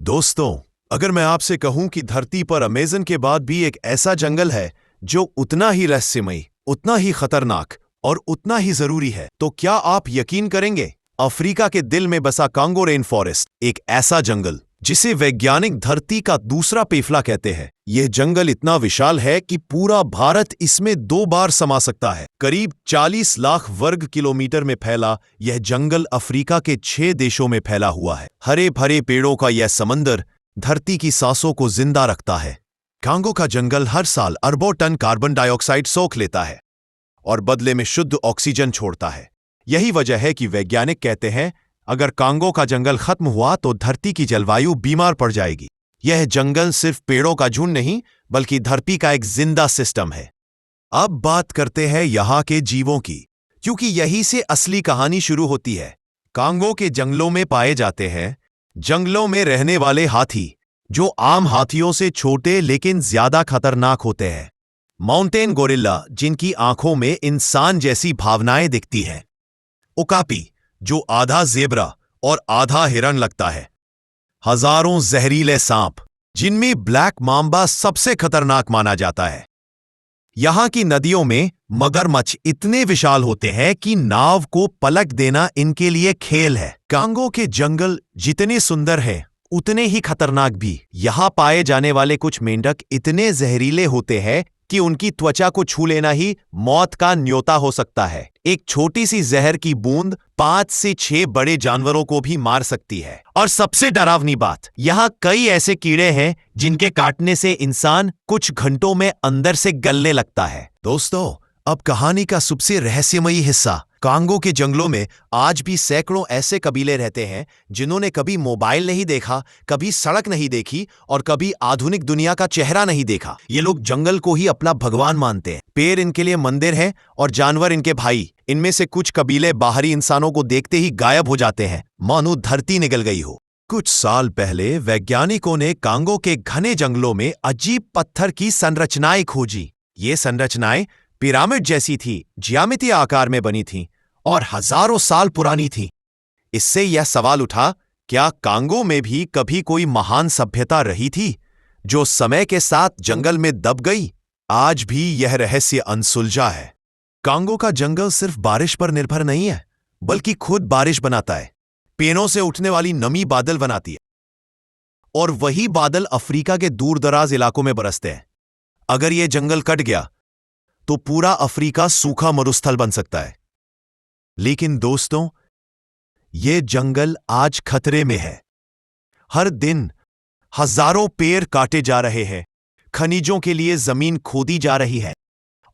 दोस्तों, अगर मैं आपसे कहूं कि धरती पर अमेज़न के बाद भी एक ऐसा जंगल है जो उतना ही रहस्यमयी, उतना ही खतरनाक और उतना ही जरूरी है, तो क्या आप यकीन करेंगे? अफ्रीका के दिल में बसा कांगो रेन फॉरेस्ट, एक ऐसा जंगल जिसे वैज्ञानिक धरती का दूसरा फेफड़ा कहते हैं। यह जंगल इतना विशाल है कि पूरा भारत इसमें 2 बार समा सकता है। करीब 40 लाख वर्ग किलोमीटर में फैला यह जंगल अफ्रीका के 6 देशों में फैला हुआ है। हरे भरे पेड़ों का यह समंदर धरती की सांसों को जिंदा रखता है। कांगो का जंगल हर साल अरबों टन कार्बन डाइऑक्साइड सोख लेता है और बदले में शुद्ध ऑक्सीजन छोड़ता है। यही वजह है कि वैज्ञानिक कहते हैं, अगर कांगो का जंगल खत्म हुआ तो धरती की जलवायु बीमार पड़ जाएगी। यह जंगल सिर्फ पेड़ों का झुंड नहीं, बल्कि धरती का एक जिंदा सिस्टम है। अब बात करते हैं यहाँ के जीवों की, क्योंकि यहीं से असली कहानी शुरू होती है। कांगो के जंगलों में पाए जाते हैं जंगलों में रहने वाले हाथी, जो आम हाथियों से छोटे लेकिन ज्यादा खतरनाक होते हैं। माउंटेन गोरिल्ला, जिनकी आंखों में इंसान जैसी भावनाएं दिखती हैं। ओकापी, जो आधा जेब्रा और आधा हिरण लगता है। हजारों जहरीले सांप, जिनमें ब्लैक मांबा सबसे खतरनाक माना जाता है। यहां की नदियों में मगरमच्छ इतने विशाल होते हैं कि नाव को पलट देना इनके लिए खेल है। कांगो के जंगल जितने सुंदर हैं, उतने ही खतरनाक भी। यहां पाए जाने वाले कुछ मेंढक इतने जहरीले होते हैं कि उनकी त्वचा को छू लेना ही मौत का न्योता हो सकता है। एक छोटी सी जहर की बूंद 5 से 6 बड़े जानवरों को भी मार सकती है। और सबसे डरावनी बात, यहाँ कई ऐसे कीड़े हैं जिनके काटने से इंसान कुछ घंटों में अंदर से गलने लगता है। दोस्तों, अब कहानी का सबसे रहस्यमयी हिस्सा। कांगो के जंगलों में आज भी सैकड़ों ऐसे कबीले रहते हैं जिन्होंने कभी मोबाइल नहीं देखा, कभी सड़क नहीं देखी और कभी आधुनिक दुनिया का चेहरा नहीं देखा। ये लोग जंगल को ही अपना भगवान मानते हैं। पेड़ इनके लिए मंदिर है और जानवर इनके भाई। इनमें से कुछ कबीले बाहरी इंसानों को देखते ही गायब हो जाते हैं, मानो धरती निगल गई हो। कुछ साल पहले वैज्ञानिकों ने कांगो के घने जंगलों में अजीब पत्थर की संरचनाएं खोजी। ये संरचनाएं पिरामिड जैसी थी, ज्यामितीय आकार में बनी थीं और हजारों साल पुरानी थीं। इससे यह सवाल उठा, क्या कांगो में भी कभी कोई महान सभ्यता रही थी जो समय के साथ जंगल में दब गई? आज भी यह रहस्य अनसुलझा है। कांगो का जंगल सिर्फ बारिश पर निर्भर नहीं है, बल्कि खुद बारिश बनाता है। पेड़ों से उठने वाली नमी बादल बनाती है और वही बादल अफ्रीका के दूर दराज इलाकों में बरसते हैं। अगर यह जंगल कट गया तो पूरा अफ्रीका सूखा मरुस्थल बन सकता है। लेकिन दोस्तों, यह जंगल आज खतरे में है। हर दिन हजारों पेड़ काटे जा रहे हैं, खनिजों के लिए जमीन खोदी जा रही है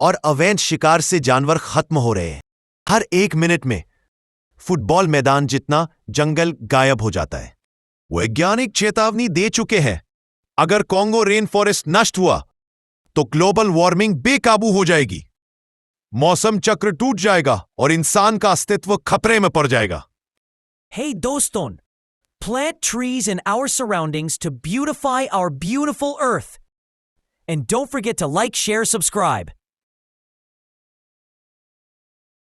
और अवैध शिकार से जानवर खत्म हो रहे हैं। हर 1 मिनट में फुटबॉल मैदान जितना जंगल गायब हो जाता है। वैज्ञानिक चेतावनी दे चुके हैं, अगर कांगो रेन फॉरेस्ट नष्ट हुआ तो ग्लोबल वार्मिंग बेकाबू हो जाएगी, मौसम चक्र टूट जाएगा और इंसान का अस्तित्व खतरे में पड़ जाएगा। Hey doston, plant trees in our surroundings to beautify our beautiful earth. And don't forget to like, share, subscribe.